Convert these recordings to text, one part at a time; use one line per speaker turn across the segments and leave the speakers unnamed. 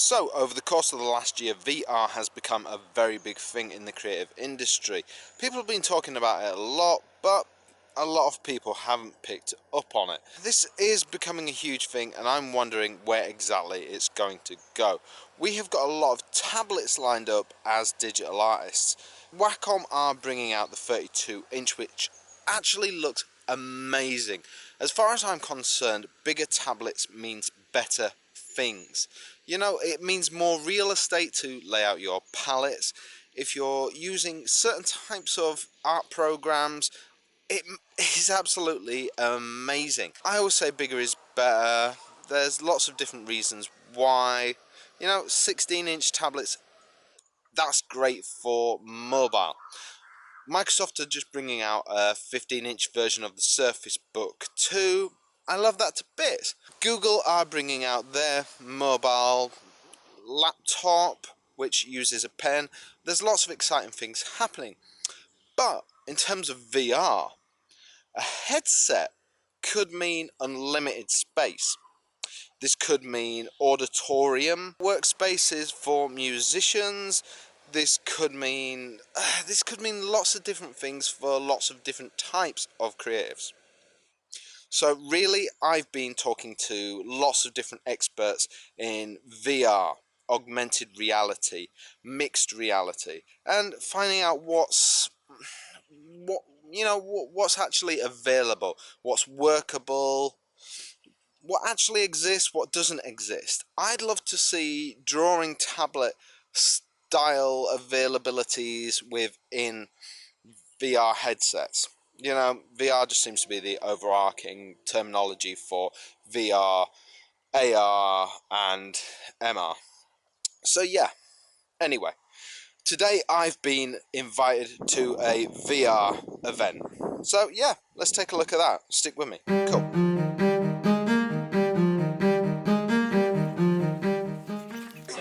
So, over the course of the last year, VR has become a very big thing in the creative industry. People have been talking about it a lot, but a lot of people haven't picked up on it. This is becoming a huge thing, and I'm wondering where exactly it's going to go. We have got a lot of tablets lined up as digital artists. Wacom are bringing out the 32-inch, which actually looks amazing. As far as I'm concerned, bigger tablets means better things. You know, it means more real estate to lay out your palettes. If you're using certain types of art programs, it is absolutely amazing. I always say bigger is better. There's lots of different reasons why. You know, 16-inch tablets, that's great for mobile. Microsoft are just bringing out a 15-inch version of the Surface Book 2. I love that to bits. Google are bringing out their mobile laptop, which uses a pen. There's lots of exciting things happening. But in terms of VR, a headset could mean unlimited space. This could mean auditorium workspaces for musicians. This could mean lots of different things for lots of different types of creatives. So really, I've been talking to lots of different experts in VR, augmented reality, mixed reality, and finding out what's actually available, what's workable, what actually exists, what doesn't exist. I'd love to see drawing tablet style availabilities within VR headsets. You know, VR just seems to be the overarching terminology for VR, AR, and MR. So yeah, anyway, today I've been invited to a VR event. So yeah, let's take a look at that. Stick with me. Cool.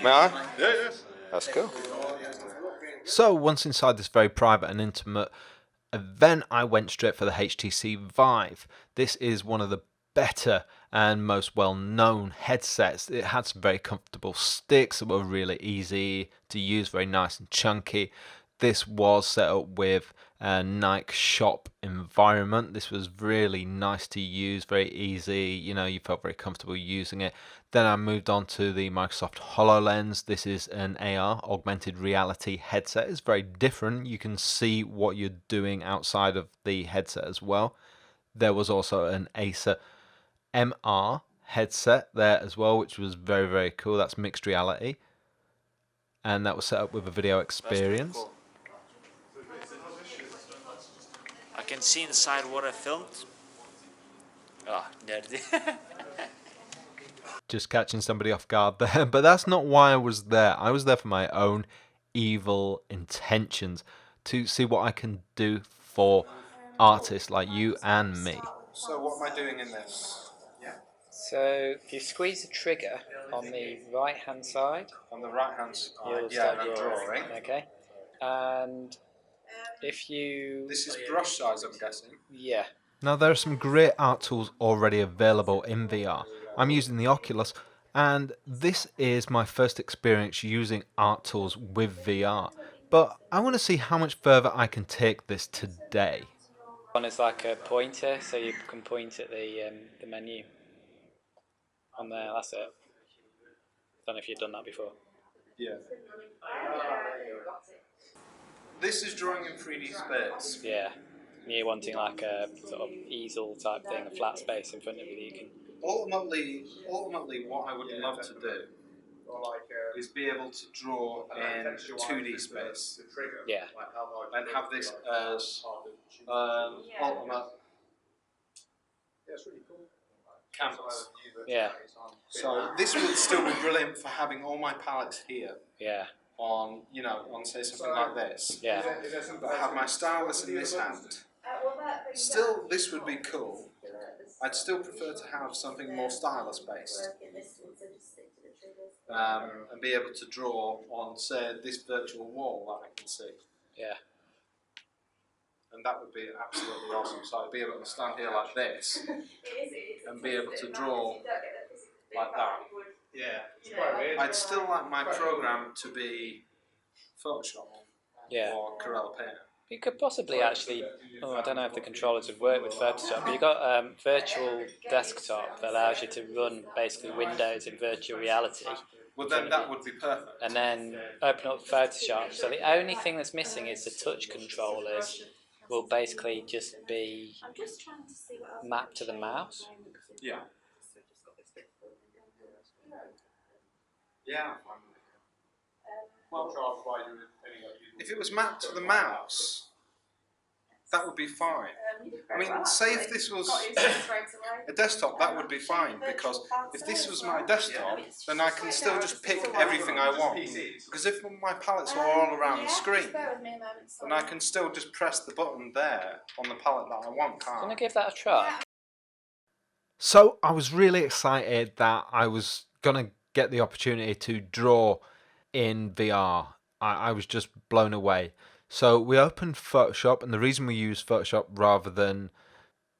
May I?
Yeah, yes.
That's cool.
So once inside this very private and intimate event, I went straight for the HTC Vive. This is one of the better and most well-known headsets. It had some very comfortable sticks that were really easy to use, very nice and chunky. This was set up with a Nike shop environment. This was really nice to use, very easy. You know, you felt very comfortable using it. Then I moved on to the Microsoft HoloLens. This is an AR, augmented reality headset. It's very different. You can see what you're doing outside of the headset as well. There was also an Acer MR headset there as well, which was very, very cool. That's mixed reality. And that was set up with a video experience.
I can see inside what I filmed. Ah, nerdy.
Just catching somebody off guard there, but that's not why I was there. I was there for my own evil intentions, to see what I can do for artists like you and me.
So what am I doing in this?
So if you squeeze the trigger on the right hand side,
On the right hand side,
you'll start drawing. Okay. And if you
This is brush size, I'm guessing.
yeah.
Now there are some great art tools already available in VR. I'm using the Oculus, and this is my first experience using art tools with VR. But I want to see how much further I can take this today.
One is like a pointer, so you can point at the menu on there. That's it. Don't know if you've done that before.
Yeah. This is drawing in 3D space.
Yeah. You're wanting like a sort of easel type thing, a flat space in front of you that you can.
Ultimately, what I would love to do is be able to draw in 2D space.
Yeah.
And have this as ultimate canvas.
Yeah.
So this would still be brilliant for having all my palettes here
Yeah.
on, you know, on say something like this.
Yeah.
But have my stylus in this hand. Still, this would be cool. I'd still prefer to have something more stylus based. And be able to draw on, say, this virtual wall that I can see.
Yeah.
And that would be absolutely awesome. So I'd be able to stand here like this and be able to draw like that.
Yeah, it's quite weird. I'd still like my program to be Photoshop or Corel Paint.
You could possibly actually, I don't know if the controllers would work with Photoshop, but you've got virtual desktop that allows you to run basically Windows in virtual reality.
Well, then that would be perfect.
And then open up Photoshop. So the only thing that's missing is the touch controllers will basically just be mapped to the mouse.
Yeah. Yeah. Well, if it was mapped to the mouse, that would be fine. I mean, say if this was a desktop, that would be fine, because if this was my desktop, then I can still just pick everything I want. Because if my palettes are all around the screen, then I can still just press the button there on the palette that I want, can't I?
Can I give that a try?
So I was really excited that I was going to get the opportunity to draw in VR. I was just blown away. So we opened Photoshop, and the reason we used Photoshop rather than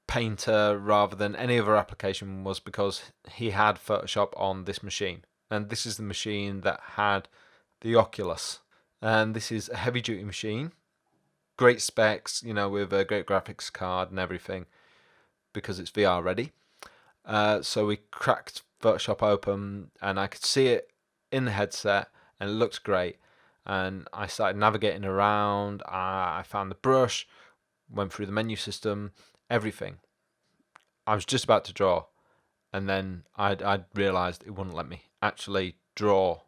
Painter, rather than any other application, was because he had Photoshop on this machine. And this is the machine that had the Oculus. And this is a heavy duty machine. Great specs, you know, with a great graphics card and everything, because it's VR ready. So we cracked Photoshop open, and I could see it in the headset, and it looked great. And I started navigating around. I found the brush, went through the menu system, everything. I was just about to draw, and then I'd realised it wouldn't let me actually draw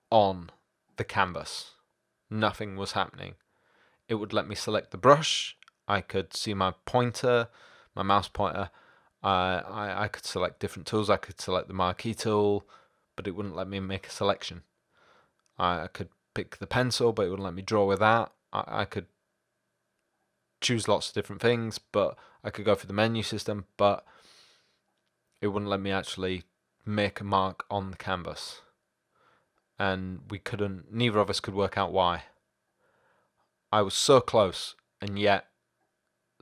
on the canvas. Nothing was happening. It would let me select the brush. I could see my pointer, my mouse pointer. I could select different tools. I could select the marquee tool, but it wouldn't let me make a selection. I could pick the pencil, but it wouldn't let me draw with that. I could choose lots of different things, but I could go through the menu system, but it wouldn't let me actually make a mark on the canvas. And neither of us could work out why. I was so close, and yet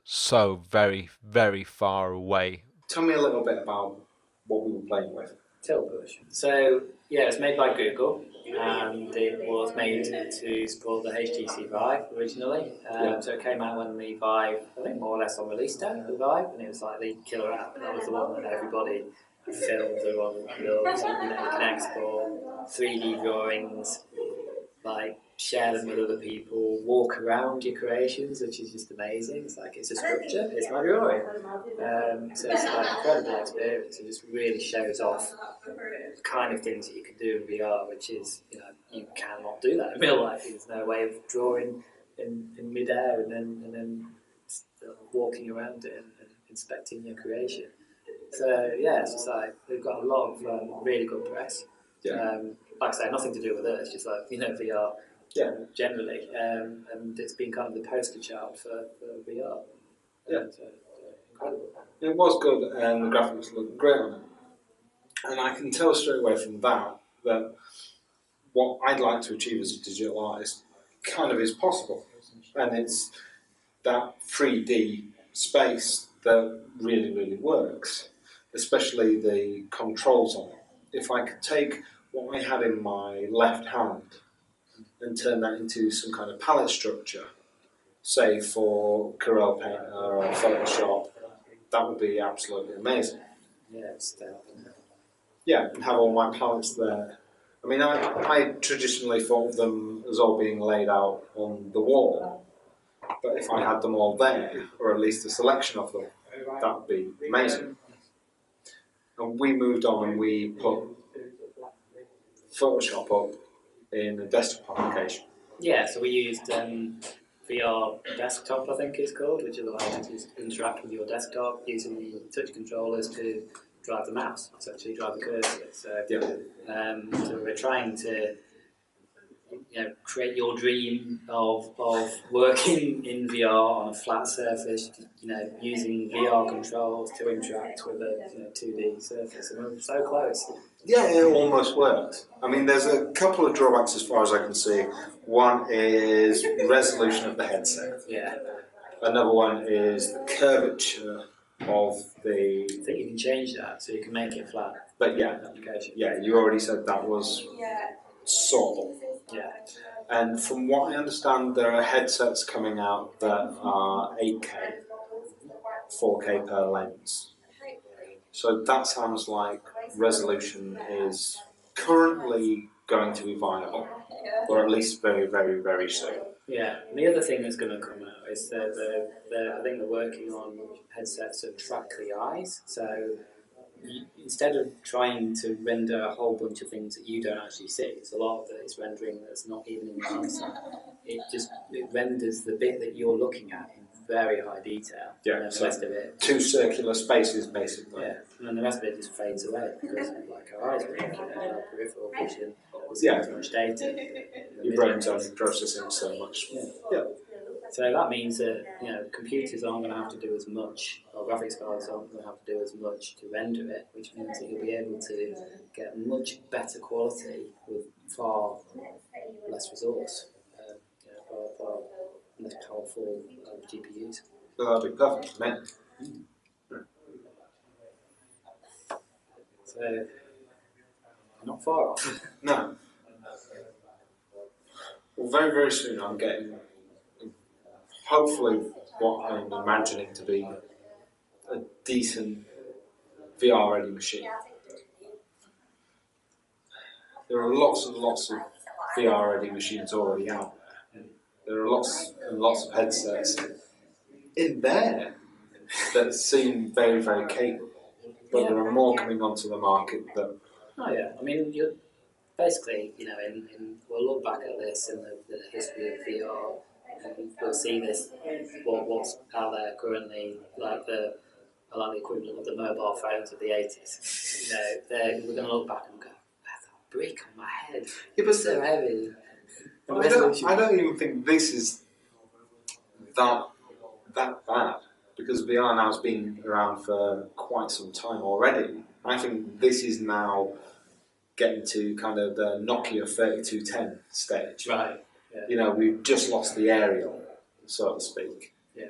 so very, very far away. Tell me a little bit about what we were playing with.
Tilbush. So, yeah, it's made by Google, and it was made to support the HTC Vive originally. So it came out when the Vive, I think more or less on release day, the Vive, and it was like the killer app. That was the one that everybody filmed on, built, you can export 3D drawings, like share them with other people, walk around your creations, which is just amazing. It's like, it's a sculpture, it's my drawing. So it's like an incredible experience. It just really shows off the kind of things that you can do in VR, which is, you cannot do that in real life. There's no way of drawing in mid-air and then walking around it and inspecting your creation. So yeah, it's just like, we've got a lot of really good press. Yeah. Like I say, nothing to do with it. It's just like, VR generally, and it's been kind of the poster child for VR.
Yeah,
incredible.
It was good, and the graphics looked great on it. And I can tell straight away from that what I'd like to achieve as a digital artist kind of is possible, and it's that 3D space that really, really works, especially the controls on it. If I could take what I had in my left hand and turn that into some kind of palette structure, say for Corel Painter or Photoshop, that would be absolutely amazing.
Yeah, it's
yeah, and have all my palettes there. I mean, I traditionally thought of them as all being laid out on the wall, but if I had them all there, or at least a selection of them, that would be amazing. And we moved on and we put Photoshop up in a desktop application.
Yeah, so we used VR desktop, I think it's called, which allows you to interact with your desktop using the touch controllers to drive the mouse, to actually drive the cursor. So we're trying to create your dream of working in VR on a flat surface, using VR controls to interact with a 2D surface. And we're so close.
Yeah, it almost works. I mean, there's a couple of drawbacks as far as I can see. One is resolution of the headset.
Yeah.
Another one is the curvature of the...
I think you can change that, so you can make it flat.
But yeah,
application.
yeah, you already said that was sortable.
Yeah.
And from what I understand, there are headsets coming out that are 8K, 4K per lens. So that sounds like resolution is currently going to be viable, or at least very, very, very soon.
Yeah, and the other thing that's going to come out is that I think they're working on headsets that track the eyes. So instead of trying to render a whole bunch of things that you don't actually see, it's a lot of it is rendering that's not even in your eyesight. It renders the bit that you're looking at in very high detail.
Yeah,
and then
so
the rest of it.
two circular spaces basically.
Yeah, and then the rest of it just fades away because like our eyes are looking at our peripheral vision. There's
Yeah.
too much data.
Your brain's only processing so much. Yeah.
So that means that computers aren't going to have to do as much, or graphics cards aren't going to have to do as much to render it, which means that you'll be able to get much better quality with far less resource, far less powerful GPUs.
So that'd be perfect for me.
So not far off.
No. Well, very, very soon I'm getting, hopefully, what I'm imagining to be a decent VR-ready machine. There are lots and lots of VR-ready machines already out there. There are lots and lots of headsets in there that seem very, very capable. But there are more coming onto the market that...
Oh yeah, I mean, you're basically, we'll look back at this in the history of VR, and we'll see this, what's out there currently, like the equivalent of the mobile phones of the 80s. We're going to look back and go, that's a brick on my head.
Yeah, but
so heavy.
I don't even think this is that bad, because VR now has been around for quite some time already. I think this is now getting to kind of the Nokia 3210 stage.
Right. Yeah.
We've just lost the aerial, so to speak.
Yeah.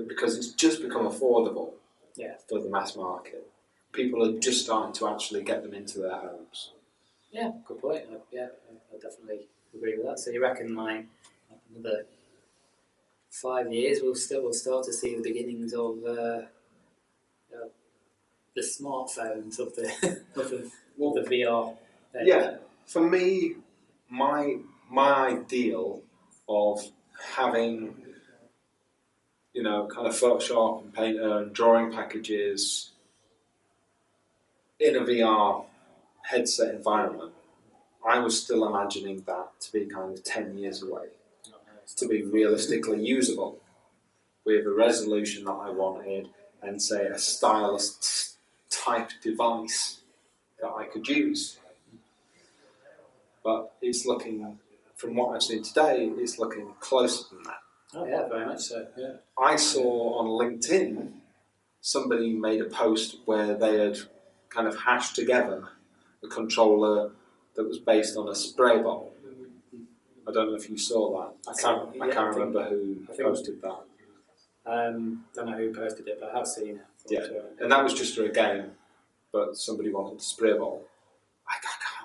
Because it's just become affordable.
Yeah.
For the mass market. People are just starting to actually get them into their homes.
Yeah, good point. I definitely agree with that. So you reckon like another 5 years we'll start to see the beginnings of the smartphones of the of the VR.
Yeah, for me, my ideal of having kind of Photoshop and Painter and drawing packages in a VR headset environment, I was still imagining that to be kind of 10 years away, to be realistically usable with a resolution that I wanted and, say, a stylus type device that I could use. But it's looking, from what I've seen today, it's looking closer than that.
Oh yeah, very much so, yeah.
I saw on LinkedIn somebody made a post where they had kind of hashed together a controller that was based on a spray bottle. I don't know if you saw that. I can't remember who posted that.
Don't know who posted it, but I have seen it.
Yeah, and that was just for a game, but somebody wanted a spray bottle.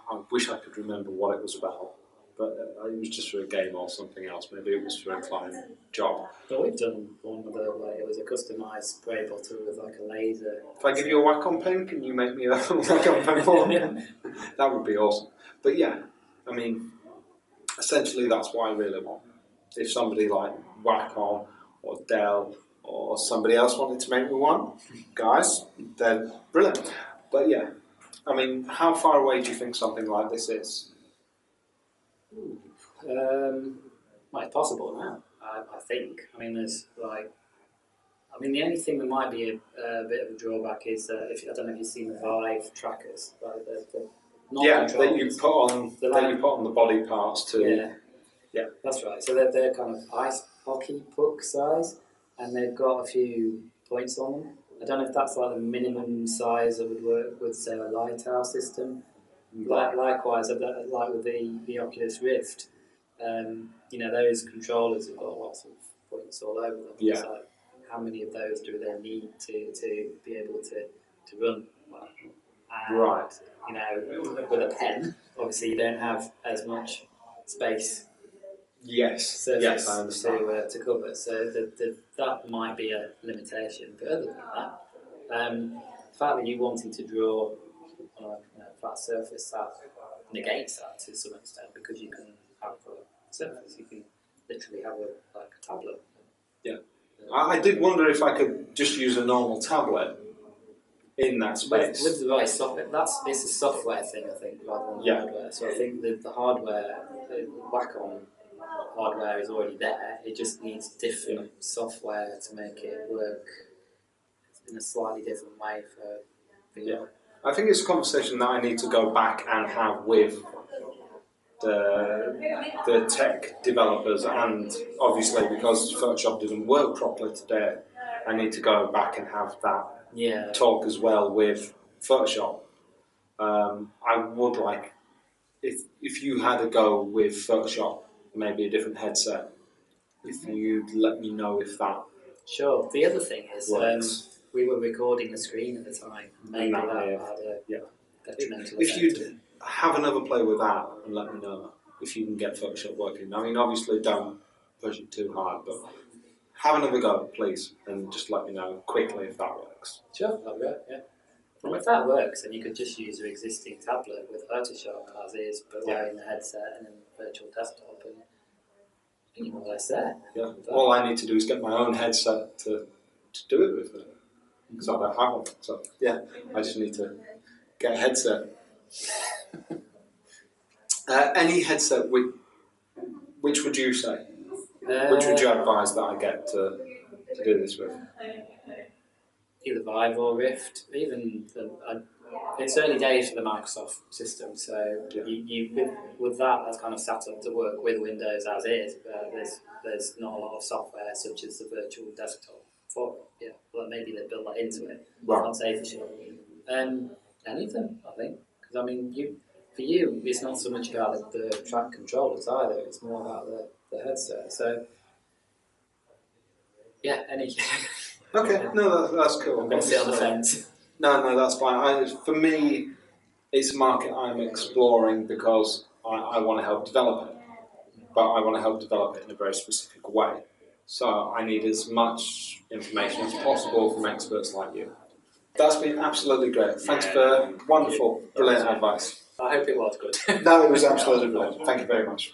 I wish I could remember what it was about, but it was just for a game or something else. Maybe it was for a client job.
But we've done one with it was a customised spray bottle with like a laser.
If I give you a Wacom pen, can you make me a Wacom pen for me? That would be awesome. But yeah, I mean, essentially that's what I really want. If somebody like Wacom or Dell or somebody else wanted to make me one, guys, then brilliant. But yeah, I mean, how far away do you think something like this is?
Well, it's possible now, I think. I mean, the only thing that might be a bit of a drawback is that I don't know if you've seen the Vive trackers, right?
That you put on the body parts too.
Yeah, that's right. So they're kind of ice hockey puck size, and they've got a few points on them. I don't know if that's like the minimum size that would work with, say, a Lighthouse system. Likewise, like with the Oculus Rift, those controllers have got lots of points all over them.
Yeah.
So how many of those do they need to be able to run well? And,
Right.
you know, with a pen, obviously you don't have as much space
Yes.
surface
Yes, I understand.
to cover. So that might be a limitation. But other than that, the fact that you wanting to draw on a flat surface, that negates that to some extent, because you can have a surface. You can literally have a tablet.
Yeah. I did wonder if I could just use a normal tablet in that space.
With the right software, it's a software thing, I think, rather than hardware. So I think the hardware, the Wacom hardware is already there. It just needs different software to make it work in a slightly different way for
Yeah. I think it's a conversation that I need to go back and have with the tech developers, and obviously because Photoshop didn't work properly today, I need to go back and have that talk as well with Photoshop. I would like, if you had a go with Photoshop, maybe a different headset, if you'd let me know if that
Sure. The other thing is,
we
were recording the screen at the time. Maybe that had a detrimental
if
effect.
you'd have another play with that and let me know if you can get Photoshop working. I mean, obviously don't push it too hard, but have another go, please, and just let me know quickly if that works.
Sure, that'll work, yeah. Well, if that works, then you could just use your existing tablet with Photoshop as is, but wearing the headset and then virtual desktop, and you're more or less there.
Yeah. All I need to do is get my own headset to do it with, because I don't have one. So yeah, I just need to get a headset. Any headset, which would you say? Which would you advise that I get to do this with?
Either Vive or Rift. Even it's early days for the Microsoft system, so you with that's kind of set up to work with Windows as is. There's not a lot of software such as the virtual desktop for it. Yeah, well, maybe they built that into it.
Right.
I can't say for sure. Any of them, I think, because I mean, for you, it's not so much about the track controllers either. It's more about the headset. So yeah, any.
Okay, no, that's cool.
I'm going to sit on the fence.
No, that's fine. For me, it's a market I'm exploring because I want to help develop it, but I want to help develop it in a very specific way. So I need as much information as possible from experts like you. That's been absolutely great. Thanks for wonderful, brilliant advice.
I hope it was good.
No, it was absolutely brilliant. Thank you very much.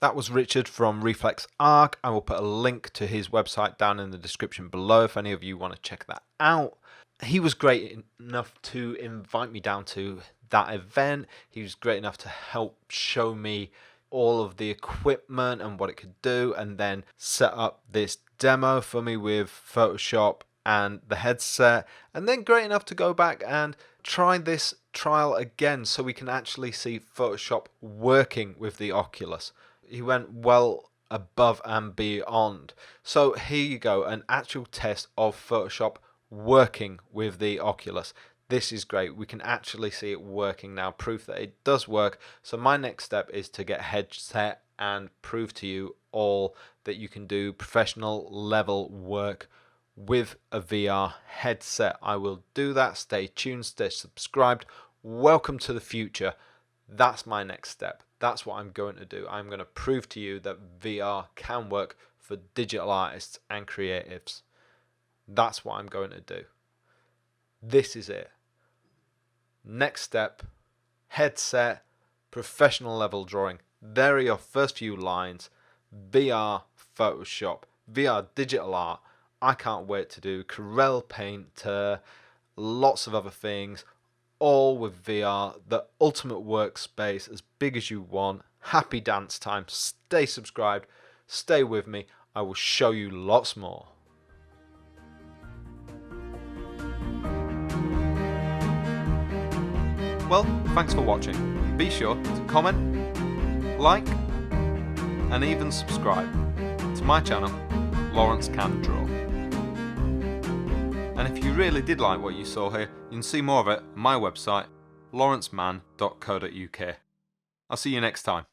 That was Richard from Reflex Arc. I will put a link to his website down in the description below if any of you want to check that out. He was great enough to invite me down to that event. He was great enough to help show me all of the equipment and what it could do, and then set up this demo for me with Photoshop and the headset, and then great enough to go back and try this trial again so we can actually see Photoshop working with the Oculus. He went well above and beyond. So here you go, an actual test of Photoshop working with the Oculus. This is great. We can actually see it working now, proof that it does work. So my next step is to get a headset and prove to you all that you can do professional level work with a VR headset. I will do that. Stay tuned, stay subscribed. Welcome to the future. That's my next step. That's what I'm going to do. I'm going to prove to you that VR can work for digital artists and creatives. That's what I'm going to do. This is it. Next step, headset, professional level drawing. There are your first few lines. VR Photoshop, VR digital art. I can't wait to do Corel Painter, lots of other things, all with VR, the ultimate workspace, as big as you want. Happy dance time. Stay subscribed. Stay with me. I will show you lots more. Well, thanks for watching. Be sure to comment, like, and even subscribe to my channel, Lawrence Can Draw. And if you really did like what you saw here, you can see more of it on my website, lawrenceman.co.uk. I'll see you next time.